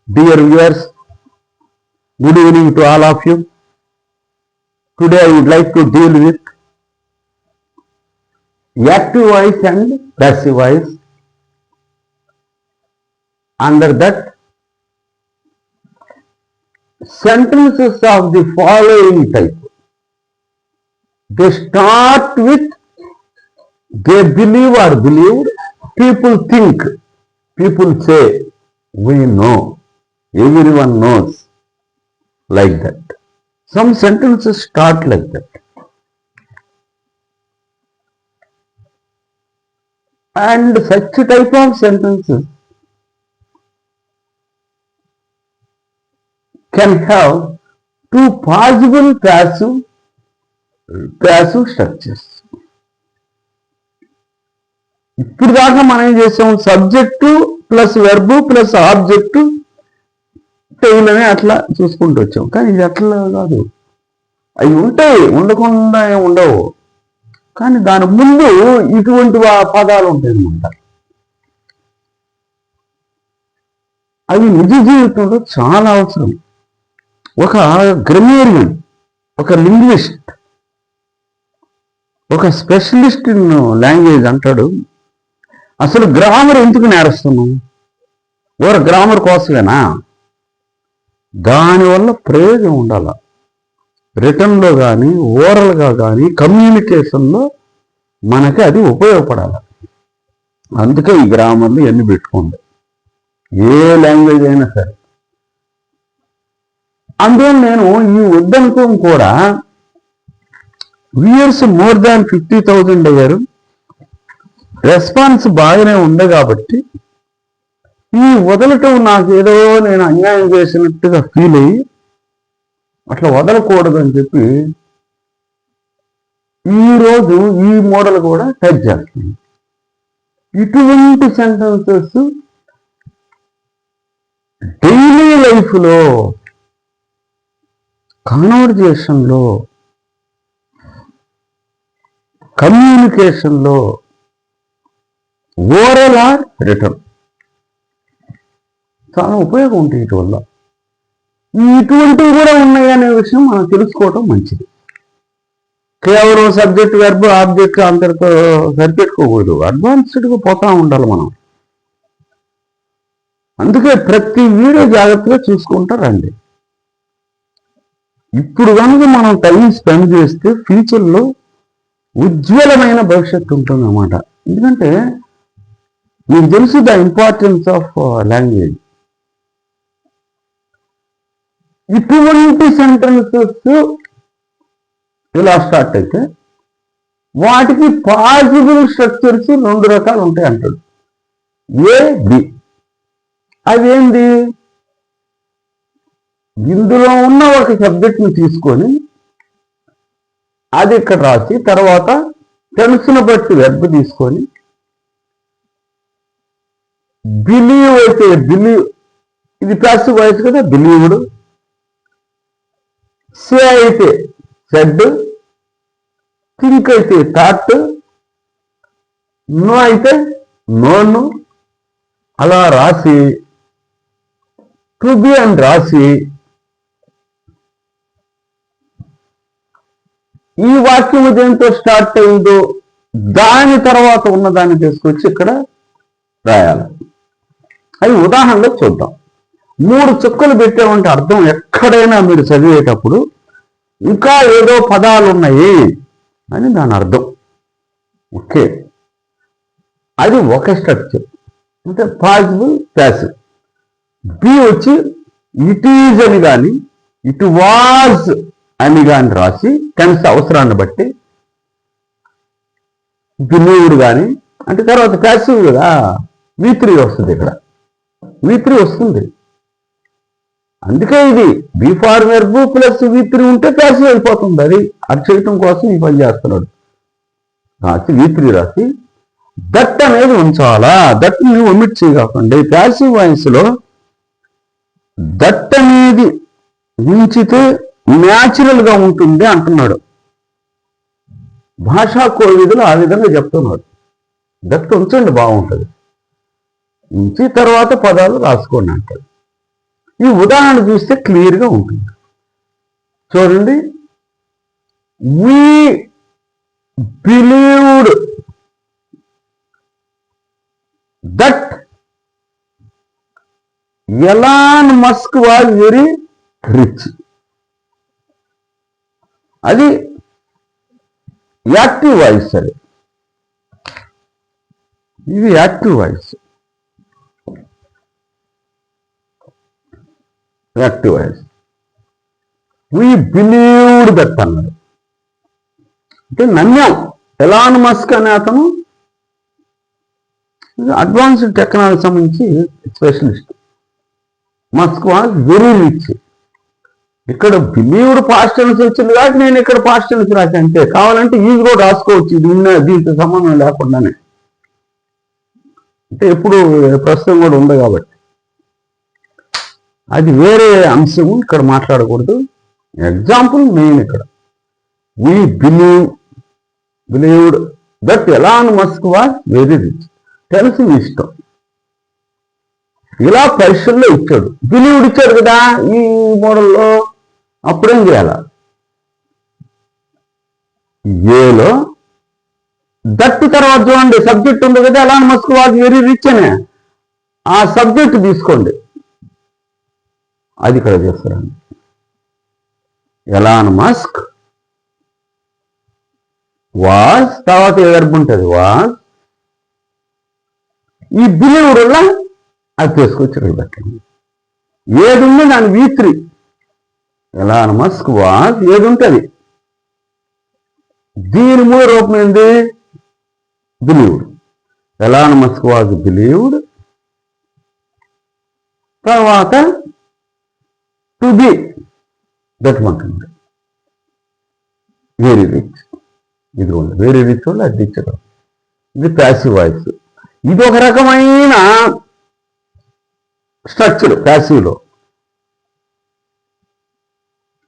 Dear viewers, good evening to all of you. Today I would like to deal with active voice and passive voice. Under that, sentences of the following type. They start with they believe or believed, people think, people say, we know, everyone knows, like that. Some sentences start like that. And such type of sentences can have two possible passive structures. ఇప్పుడు దాకా మనం ఏం చేసాం, subject plus verb plus object tail అని అట్లా చూసుకుంటూ వచ్చాం. కానీ ఇది అట్లా కాదు. అవి ఉంటాయి, ఉండకుండా ఉండవు. కానీ దాని ముందు ఇటువంటి పదాలు ఉంటాయి అన్నమాట. అవి నిజ జీవితంలో చాలా అవసరం. ఒక గ్రామేరియన్, ఒక లింగ్విస్ట్, ఒక స్పెషలిస్ట్ ఇన్ లాంగ్వేజ్ అంటాడు, అసలు గ్రామర్ ఎందుకు నేరస్తున్నాం? గ్రామర్ కోసమేనా? దానివల్ల ప్రయోజనం ఉండాల. రిటర్న్లో కానీ ఓరల్గా కానీ కమ్యూనికేషన్లో మనకి అది ఉపయోగపడాలి. అందుకే ఈ గ్రామర్లు ఎన్ని పెట్టుకోండి, ఏ లాంగ్వేజ్ అయినా సరే. అందువల్ల నేను ఈ ఉద్దంకం కూడా వ్యూయర్స్ మోర్ దాన్ 50,000 అయ్యారు. రెస్పాన్స్ బాగానే ఉంది కాబట్టి ఈ వదలటం నాకేదో నేను అన్యాయం చేసినట్టుగా ఫీల్ అయ్యి అట్లా వదలకూడదని చెప్పి ఈరోజు ఈ మోడల్ కూడా టచ్ చేస్తుంది. ఇటువంటి సెంటెన్సెస్ డైలీ లైఫ్లో, కాన్వర్జేషన్లో, కమ్యూనికేషన్లో, ఓరల్ ఆర్ రిటర్న్ చాలా ఉపయోగం ఉంటుంది. వీటి వల్ల ఇటువంటివి కూడా ఉన్నాయనే విషయం మనం తెలుసుకోవటం మంచిది. కేవలం సబ్జెక్ట్ వెర్బ్ ఆబ్జెక్ట్ అందరితో సరిపెట్టుకోకూడదు, అడ్వాన్స్డ్గా పోతా ఉండాలి మనం. అందుకే ప్రతి వీడియో జాగ్రత్తగా చూసుకుంటారండి. ఇప్పుడు కనుక మనం టైం స్పెండ్ చేస్తే ఫ్యూచర్లో ఉజ్వలమైన భవిష్యత్తు ఉంటుంది అన్నమాట. ఎందుకంటే మీకు తెలుసు ద ఇంపార్టెన్స్ ఆఫ్ లాంగ్వేజ్. ఇటువంటి సెంటెన్సెస్ ఇలా స్టార్ట్ అయితే వాటికి పాసిబుల్ స్ట్రక్చర్స్ 2 రకాలు ఉంటాయి అంటాడు. ఏ, బి. అదేంటి? ఇందులో ఉన్న ఒక సబ్జెక్ట్ని తీసుకొని అది ఇక్కడ రాసి తర్వాత టెన్స్ను బట్టి వెర్బ్ తీసుకొని బిలీవ్ అయితే బిలీవ్, ఇది పాసివ్ వాయిస్ కదా, బిలీవ్డ్. సే అయితే సెడ్, థింక్ అయితే థాట్, నో అయితే నోను. అలా రాసి టు బి అని రాసి ఈ వాక్యం దేంతో స్టార్ట్ అయిందో దాని తర్వాత ఉన్నదాన్ని తీసుకొచ్చి ఇక్కడ రాయాలి. అది ఉదాహరణలో చూద్దాం. 3 చుక్కలు పెట్టామంటే అర్థం ఎక్కడైనా మీరు చదివేటప్పుడు ఇంకా ఏదో పదాలు ఉన్నాయి అని దాని అర్థం. ఓకే, అది ఒక స్ట్రక్చర్, అంటే పాసిబుల్ ప్యాసివ్. బి వచ్చి ఇట్ ఈజ్ అని కానీ ఇట్ వాజ్ అని కానీ రాసి టెన్స్ అవసరాన్ని బట్టి బిలీవ్డ్ కానీ, అంటే తర్వాత ప్యాసివ్ కదా, V3 వస్తుంది. ఇక్కడ V3 వస్తుంది. అందుకే ఇది B far verb plus V3 ఉంటే ప్యాసివ్ అయిపోతుంది. అది చేయటం కోసం ఈ పని చేస్తున్నాడు. రాసి V3 రాసి దట్ అనేది ఉంచాలా, దట్ని ఒమిట్ చేయకండి. ప్యాసివ్ వాయిస్లో దట్ అనేది ఉంచితే న్యాచురల్గా ఉంటుంది అంటున్నాడు. భాషా కోవిదులు ఆ విధంగా చెప్తున్నాడు. దట్ ఉంచండి, బాగుంటుంది. ఉంచి తర్వాత పదాలు రాసుకోండి అంటాడు. ఈ ఉదాహరణ చూస్తే క్లియర్గా ఉంటుంది. చూడండి, we believed that Elon Musk was very rich. అది యాక్టివ్ వాయిస్. అది ఇది active voice. Active voice. we believed that అన్నారు. అంటే నమ్మాం. ఎలాన్ మస్క్ అనే అతను అడ్వాన్స్డ్ టెక్నాలజీ సంబంధించి specialist. Musk was very rich. ఇక్కడ బిలీవ్డ్ పాస్ట్ టెన్స్ వచ్చింది కాబట్టి నేను ఇక్కడ పాస్ట్ టెన్స్ రాశాను. అంటే కావాలంటే ఈజీ కూడా రాసుకోవచ్చు, దీంతో సంబంధం లేకుండానే. అంటే ఎప్పుడు ప్రస్తుతం కూడా ఉంది కాబట్టి అది వేరే అంశము, ఇక్కడ మాట్లాడకూడదు. ఎగ్జాంపుల్ మెయిన్ ఇక్కడ we believed that Elon Musk was very rich. తెలిసిన ఇష్టం. ఇలా పరీక్షల్లో ఇచ్చాడు, బిలీవ్డ్ ఇచ్చాడు కదా ఈ మోడల్లో. అప్పుడేం చేయాల? ఏలో దట్ తర్వాత చూడండి సబ్జెక్ట్ ఉంది కదా, Elon Musk was very rich అనే ఆ సబ్జెక్ట్ తీసుకోండి. అది ఇక్కడ చేస్తారండి. ఎలాన్ మస్క్ వాజ్, తర్వాత వెర్బ్ ఉంటుంది వాజ్. ఈ బిలీవ్డ్ వల్ల అది తీసుకొచ్చి ఇక్కడ పెట్టండి. ఏది ఉంది దాని V3. ఎలాన్ మస్క్ వాజ్ ఏది ఉంటుంది, దీని మూడు రూపం ఏంది? Believed. Elon Musk was believed. తర్వాత టు బి దట్ ఉంటుంది వెరీ రిచ్. ఇది ఉంది వెరీ రిచ్ వల్ల అది ఇచ్చడం. ఇది ప్యాసివ్ వాయిస్. ఇది ఒక రకమైన స్ట్రక్చర్ ప్యాసివ్లో.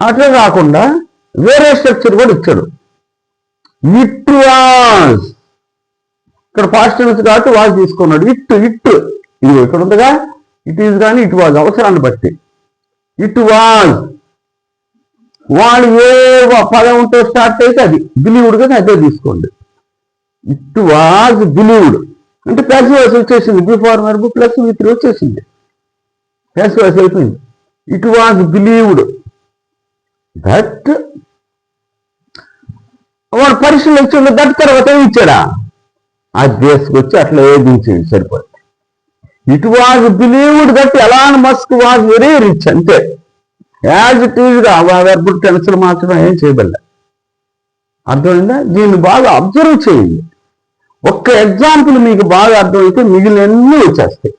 అట్లా కాకుండా వేరే స్ట్రక్చర్ కూడా ఇచ్చాడు. ఇట్ వాజ్, ఇక్కడ పాస్ట్ టెన్స్ కాబట్టి వాజ్ తీసుకున్నాడు. ఇట్ ఇది ఇక్కడ ఉందిగా, ఇట్ ఈజ్ కానీ ఇట్ వాజ్ అవసరాన్ని బట్టి. ఇట్ వాజ్ వాళ్ళు ఏ పదంతో స్టార్ట్ అయితే అది బిలీవ్డ్ కదా, అదే తీసుకోండి. ఇట్ వాజ్ బిలీవ్డ్ అంటే ప్యాసివ్ వాయిస్ వచ్చేసింది. బిఫోర్ వర్బ్ ప్లస్ V3 వచ్చేసింది. ప్యాసివ్ వాయిస్ అయిపోయింది. It was believed that. వాడు పరీక్షలు వచ్చి దట్ తర్వాత ఏమి ఇచ్చాడా? అది తీసుకొచ్చి అట్లా ఏదించేది సరిపోతుంది. It was believed that Elon Musk was very rich. అంతే, యాజ్ ఇట్ ఈజ్గా వెర్బ్ టెన్స్లు మార్చడం ఏం చేయబడలే. అర్థమైందా? దీన్ని బాగా అబ్జర్వ్ చేయండి. ఒక్క ఎగ్జాంపుల్ మీకు బాగా అర్థమైతే మిగిలినన్నీ వచ్చేస్తాయి.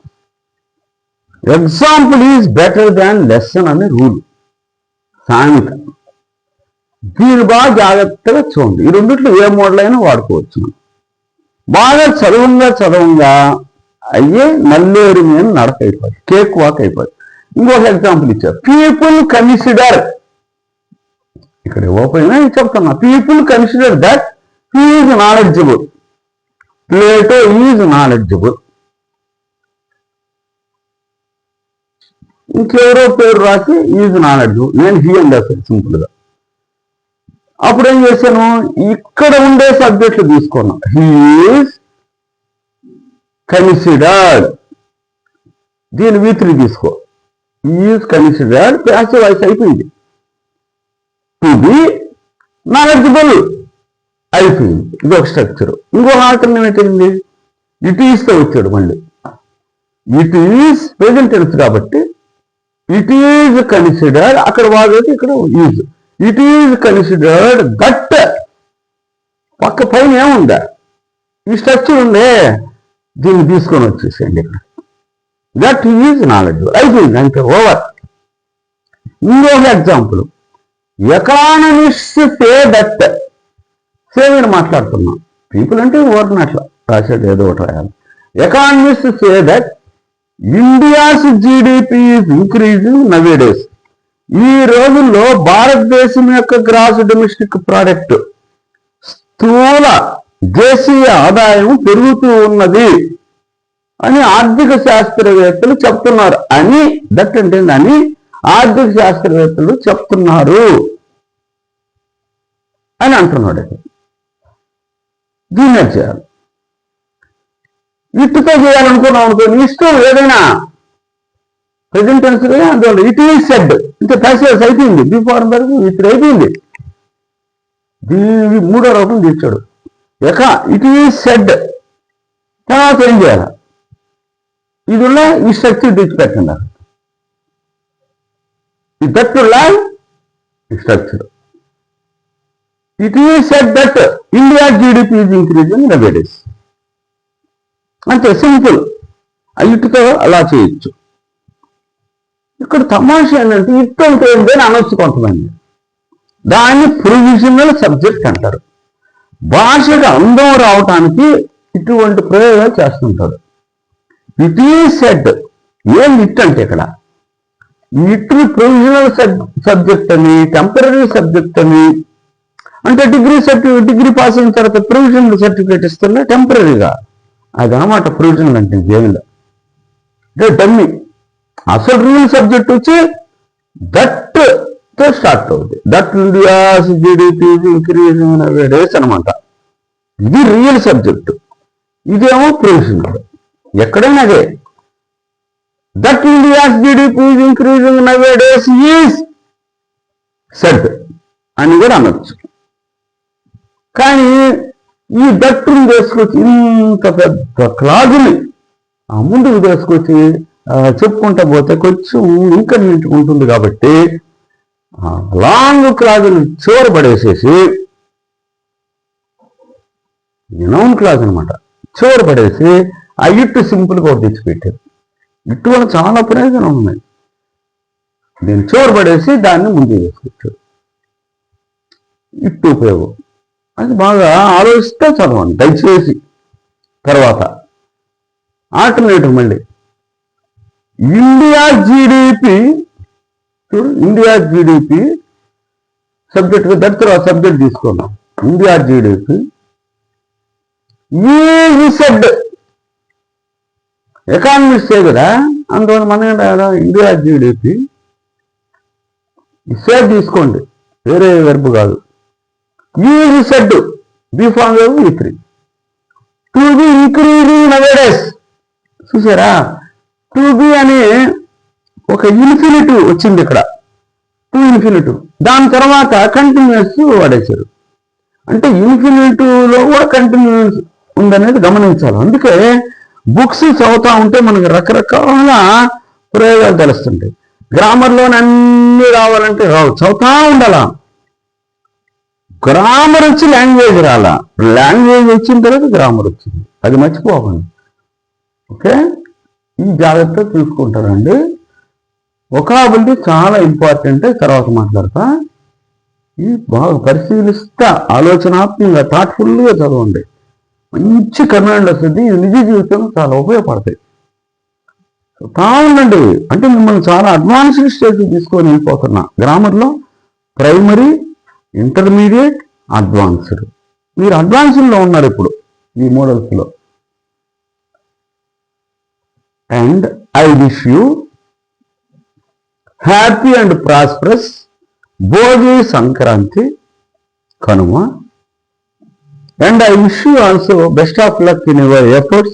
Example is better than lesson అనే రూల్, సామెత. దీన్ని బాగా జాగ్రత్తగా చూడండి. ఈ రెండిట్లో ఏ మోడల్ అయినా వాడుకోవచ్చు. బాగా చదవంగా అయ్యే నల్లేరు మీద నడక అయిపోతుంది, కేక్ వాక్ అయిపోతుంది. ఇంకొక ఎగ్జాంపుల్ ఇచ్చారు. పీపుల్ కన్సిడర్, ఇక్కడ ఓపెన్ చెప్తున్నా. People consider that he is knowledgeable. Plato is knowledgeable. ఇంకెవరో పేరు రాసి ఈజ్ నాలెడ్జబుల్. నేను హీ అని రాశాను సింపుల్ గా. అప్పుడు ఏం చేశాను, ఇక్కడ ఉండే సబ్జెక్టులు తీసుకున్నా. హీ ఈజ్ కన్సిడర్డ్, దీని V3 తీసుకో. ఈజ్ కన్సిడర్డ్ ప్యాసివ్ వాయిస్ అయిపోయింది. టు బి నాలెడ్జబుల్ అయిపోయింది. ఇది ఒక స్ట్రక్చర్. ఇంకో ఆల్టర్నేట్ ఏంటి? ఇట్ ఈస్తో వచ్చాడు మళ్ళీ. ఇట్ ఈజ్ ప్రెజెంట్ టెన్స్ కాబట్టి ఇట్ ఈజ్ కన్సిడర్డ్, అక్కడ వాడేది ఇక్కడ is. It is considered that, పక్క పైన ఏముందా ఈ స్ట్రక్చర్ ఉందే, దీన్ని తీసుకొని వచ్చేసేయండి ఇక్కడ. దట్ ఈజ్ నాలెడ్జబుల్ అయిపోయింది, అంతే, ఓవర్. ఇంకొక example, economist say that. Same మాట్లాడుతున్నాం. పీపుల్ అంటే ఓవర్ని అట్లా రాసేది, ఏదో ఒకటి రాయాలి. Economist say that India's GDP is increasing nowadays. ఈ రోజుల్లో భారతదేశం యొక్క గ్రాస్ డొమెస్టిక్ ప్రోడక్ట్, స్థూల దేశీయ ఆదాయం పెరుగుతూ ఉన్నది. అని ఆర్థిక శాస్త్రవేత్తలు చెప్తున్నారు. దట్ అంటే అని ఆర్థిక శాస్త్రవేత్తలు చెప్తున్నారు అని అంటున్నాడు. దీన్ని చేయాలి. ఇటుతో చేయాలనుకున్నాం అనుకో, నీ ఇష్టం ఏదైనా ప్రెజెంట్ టెన్స్ అందువల్ల ఇట్ ఈజ్ సెడ్ ఇంకా ప్యాసివ్ అయిపోయింది. బిఫోర్ వరకు ఇప్పుడు అయిపోయింది. దీని మూడో రూపం తీర్చాడు. ఇట్ ఈజ్ సెడ్ తర్వాత ఏం చేయాలి? ఇది ఉన్న ఈ స్ట్రక్చర్ తెచ్చిపెట్టండి. ఈ దట్టుల్ల ఈ structure. It is said that India GDP is increasing nowadays. అంతే సింపుల్. ఇటుతో అలా చేయొచ్చు. ఇక్కడ తమాషా ఏంటంటే ఇటు అంటే ఏంటి అని అనొచ్చు కొంతమంది. దాన్ని ప్రొవిజనల్ సబ్జెక్ట్ అంటారు. భాషకు అందం రావటానికి ఇటువంటి ప్రయోగాలు చేస్తుంటాడు. It is said. ఏం ఇట్ అంటే ఇక్కడ ఇటు ప్రొవిజనల్ సబ్జెక్ట్ అని, టెంపరీ సబ్జెక్ట్ అని. అంటే డిగ్రీ పాస్ అయిన తర్వాత ప్రొవిజనల్ సర్టిఫికేట్ ఇస్తున్నా టెంపరీగా. అది అన్నమాట ప్రొవిజనల్ అంటే జైలు అంటే డమ్మీ. అసలు రియల్ సబ్జెక్ట్ వచ్చి దట్ తో స్టార్ట్ అవుతుంది. That India's GDP increasing nowadays అనమాట. ఇది రియల్ సబ్జెక్ట్. ఇదేమో ప్రొవిజనల్. ఎక్కడైనా అదే. That India's GDP increasing nowadays is said అని కూడా అనొచ్చు. కానీ ఈ దట్టును తీసుకొచ్చి ఇంత పెద్ద క్లాజుని ముందుకు తీసుకొచ్చి చెప్పుకుంటా పోతే కొంచెం ఇంకన్వీనియంట్ ఉంటుంది కాబట్టి లాంగ్ క్లాజుని చివరి పడేసేసి నౌన్ క్లాజ్ అనమాట చివరి పడేసి ఆ ఇట్టు సింపుల్గా ఒకటి తెచ్చిపెట్టారు. ఇట్టు వల్ల చాలా ప్రయోజనం ఉన్నాయి. దీన్ని చివరి పడేసి దాన్ని ముందుకు తీసుకొచ్చారు. ఇట్టు ఉపయోగం అది బాగా ఆలోచిస్తే చదవండి దయచేసి. తర్వాత ఆల్టర్నేటివ్ మళ్ళీ ఇండియా జీడిపి. చూడు ఇండియా జీడిపి సబ్జెక్ట్ దాని తర్వాత సబ్జెక్ట్ తీసుకున్నాం. India GDP is said. ఎకానమిస్టే కదా, అందువల్ల మన ఇండియా జీడిపి సెడ్ తీసుకోండి, వేరే వెర్బ్ కాదు. Is said before verb E3 to be increasing nowadays. చూసారా, టు బి అనే ఒక ఇన్ఫినిటివ్ వచ్చింది ఇక్కడ. To infinitive. దాని తర్వాత కంటిన్యూస్ వాడేశారు. అంటే ఇన్ఫినిటివ్లో కూడా కంటిన్యూస్ ఉందనేది గమనించాలి. అందుకే బుక్స్ చదువుతా ఉంటే మనకి రకరకాల ప్రయోగాలు తెలుస్తుంటాయి. గ్రామర్లోని అన్ని రావాలంటే రావు, చదువుతా ఉండాలా. గ్రామర్ వచ్చి లాంగ్వేజ్ రాలా, లాంగ్వేజ్ వచ్చిన తర్వాత గ్రామర్ వచ్చింది. అది మర్చిపోకండి. ఓకే, ఈ జాగ్రత్త చూసుకుంటారండి. వొకాబులరీ చాలా ఇంపార్టెంట్. తర్వాత మాట్లాడతా. ఇది బాగా పరిశీలిస్తా, ఆలోచనాత్మకంగా థాట్ఫుల్గా చదవండి. మంచి కమాండ్ వస్తుంది. నిజ జీవితంలో చాలా ఉపయోగపడతాయి. ఉండండి. అంటే మిమ్మల్ని చాలా అడ్వాన్స్డ్ స్టేజ్ తీసుకొని వెళ్ళిపోతున్నా. గ్రామర్లో ప్రైమరీ, ఇంటర్మీడియట్, అడ్వాన్స్డ్. మీరు అడ్వాన్స్డ్లో ఉన్నారు ఇప్పుడు ఈ మోడల్స్లో. And I wish you happy and prosperous Bhogi Sankranti Kanuma. And I wish you also best of luck in your efforts,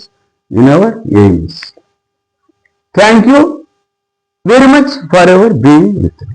in your aims. Thank you very much for your being with me.